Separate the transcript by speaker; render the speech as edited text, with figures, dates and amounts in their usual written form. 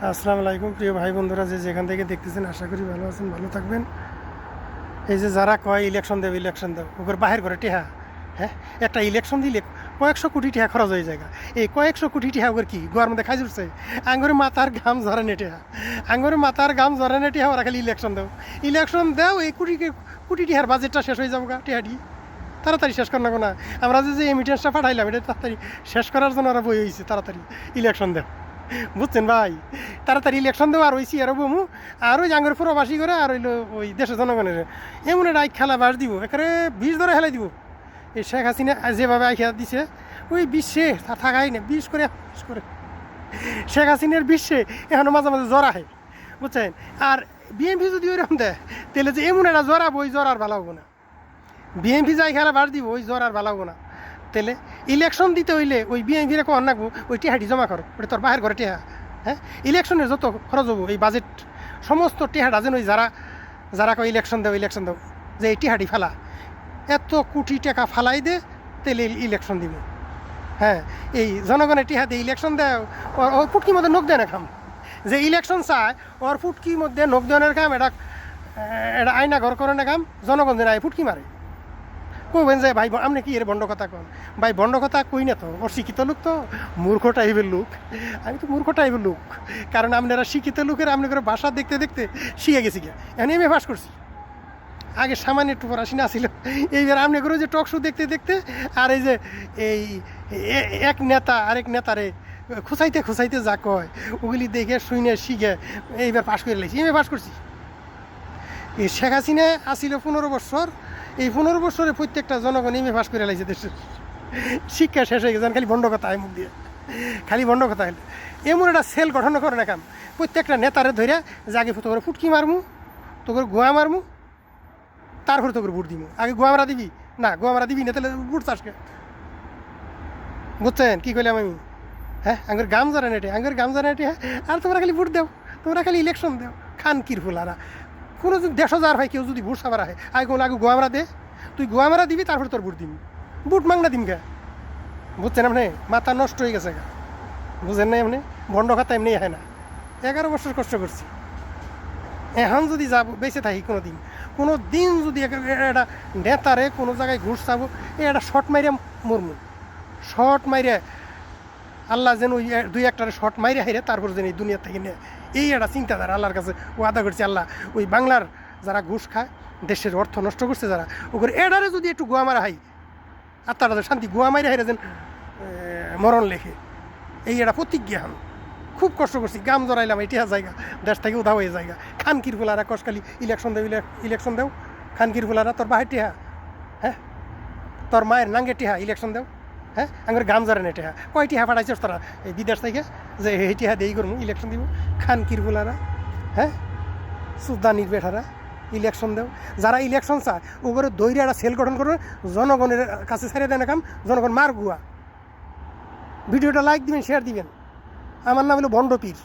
Speaker 1: আসসালামু আলাইকুম প্রিয় ভাই বন্ধুরা, যেখান থেকে দেখতেছেন আশা করি ভালো আছেন, ভালো থাকবেন। এই যে যারা কয় ইলেকশন দেব ওদের বাহির করে টেহা, হ্যাঁ, একটা ইলেকশন দিলে কয়েকশো কোটি টেহা খরচ হয়ে যায়। এই কয়েকশো কোটি টেহা ওদের কি গোয়ার মধ্যে খাই জুড়ছে? আঙ্গুরে মাথার ঘাম ঝরানে টেহা, আঙ্গুরে মাথার ঘাম ঝরানে টেহা, ওরা খালি ইলেকশন দেও এই কোটি টেহার বাজেটটা শেষ হয়ে যাবো গা টেহাটি তাড়াতাড়ি শেষ কর না। আমরা যে এমিটেন্সটা পাঠাইলাম এটা তাড়াতাড়ি শেষ করার জন্য ওরা বই হয়েছে তাড়াতাড়ি ইলেকশন দেব, বুঝছেন ভাই? তাড়াতাড়ি ইলেকশন দেবো আর ওইসি আর বমু আর ওই জাঙ্গের পুরোবাসী করে আর হইলো ওই দেশের জনগণের এমন একটা খেলা বাস দিব, এখানে বিষ ধরে হেলাই দিব। এই শেখ হাসিনা যেভাবে আইখা দিছে ওই বিশ্বে থাকাই না, বিষ করে শেখ হাসিনার বিশ্বে এখনো মাঝে মাঝে জ্বর আহে, বুঝছেন? আর বিএমপি যদি ওইরকম দেয় তাহলে যে এমন একটা জ্বর আবো, ওই জ্বর আর ভালো হবো না। বিএমপি যাই খেলা বাস দিব ওই জ্বর আর ভালো হবো না। তাহলে ইলেকশন দিতে হইলে ওই বিএনপির কখন রাখবো, ওই টেহাটি জমা করো, ওটা তোর বাহির করে টেহা। হ্যাঁ, ইলেকশনের যত খরচ হবো এই বাজেট সমস্ত টেহাটা যেন ওই যারা যারা কয় ইলেকশন দেও যে এই টেহাটি ফেলা এত কোটি টাকা ফালাই দে তাহলে ইলেকশন দিব। হ্যাঁ, এই জনগণের টেহা দিয়ে ইলেকশন দেয়, ওর ফুটকির মধ্যে নখ দেয় না কাম। যে ইলেকশন চায় ওর ফুটকির মধ্যে নখ দেওয়ার কাম, এটা এটা আয়না ঘর করানোর কাম। জনগণ যেন ফুটকি মারে কইবেন যে ভাই আপনি কি এর বন্ড কথা কন? ভাই বন্ড কথা কই না তো, ওর শিক্ষিত লোক তো মূর্খ টাইপের লোক। আমি তো মূর্খ টাইপের লোক, কারণ আপনারা শিক্ষিত লোকের আপনি করে বাসা দেখতে দেখতে শিখে গেছি গিয়া, এখন এম এ পাস করছি। আগে সামান্য একটু পড়াশি না ছিল, এইবার আপনি করে যে টক শো দেখতে দেখতে আর এই যে এই এক নেতা আরেক নেতারে খুঁচাইতে যা কয় ওগুলি দেখে শুনে শিখে এইবার পাশ করে লাইছি, এম এ পাস করছি। এই শেখ হাসিনা আসিল 15 বছর, এই 15 বছরে প্রত্যেকটা জনগণ এম এ পাস করে লাইছে দেশের। শিক্ষা শেষ হয়ে গেছে, খালি বন্ড কথা মুখ দিয়ে, খালি বন্ড কথা। এমন একটা সেল গঠন করে না কাম, প্রত্যেকটা নেতারে ধরে জাগে তোকে ফুটকি মারমু, তোকে গোয়া মারমু, তারপরে তোকে ভোট দিব। আগে গোয়া মারা দিবি না, গোয়া মারা দিবি না তাহলে ভোট চাষকে, বুঝছেন কি কইলাম আমি? হ্যাঁ, আঙ্গুর গাম জানে নেটে, আঙ্গুর গাম জানে নেটে, আর তোমরা খালি ভোট দেও, তোমরা খালি ইলেকশন দেও। খান কির ফুলারা কোনো যদি 100,000 হয় কেউ যদি ভোট সাবার আহে আগে গোয়ামারা দে, তুই গোয়ামারা দিবি তারপরে তোর ভোট দিবি, ভোট মাংনা দিম গা, বুঝছেন? আপনি মাথা নষ্ট হয়ে গেছে গা, বুঝেন না? এমনি বন্ড খাতা এমনি হয় না। 11 বছর কষ্ট করছি, এখন যদি যাব বেঁচে থাকি কোনো দিন যদি একটা নেতারে কোনো জায়গায় ঘুষ চাবো, একটা শর্ট মাইরে মরমু, শর্ট মাইরে আল্লাহ যেন ওই 2-1টারে শর্ট মাইরে হাইরে তারপর যেন এই দুনিয়া থেকে নেয়, এই একটা চিন্তাধারা আল্লাহর কাছে ও আদা করছে। আল্লাহ ওই বাংলার যারা ঘুষ খায়, দেশের অর্থ নষ্ট করছে যারা, ওগুলো এডারে যদি একটু গোয়া মারা হয় আর তারা শান্তি গোয়া মাইরে হাইরে যেন মরণ লেখে, এই একটা প্রতিজ্ঞা হন। খুব কষ্ট করছি, গাম জড়াইলাম, এটিহা জায়গা দেশ থেকে উধাও হয়ে জায়গা। খানকির ফুলারা কষকালি ইলেকশন দেও, খানকির ফুলারা তোর বাহের টিহা, হ্যাঁ, তোর মায়ের নাঙ্গে টিহা ইলেকশন দেও। হ্যাঁ, আমার গাম জড়ান টিহা কয় টিহা পাঠাইছিস তোরা এই বিদেশ থেকে যে এই টিহা দেই করবো ইলেকশন দিব? খানকির ফুলারা, হ্যাঁ, সুদানির বেঠারা ইলেকশন দেও। যারা ইলেকশন চায় ওগুলো দৈর্য একটা সেল গঠন করবে, জনগণের কাছে ছেড়ে দেয় না কাম, জনগণ মার গুয়া। ভিডিওটা লাইক দিবেন, শেয়ার দিবেন। আমার নাম হলো ভণ্ডপীর।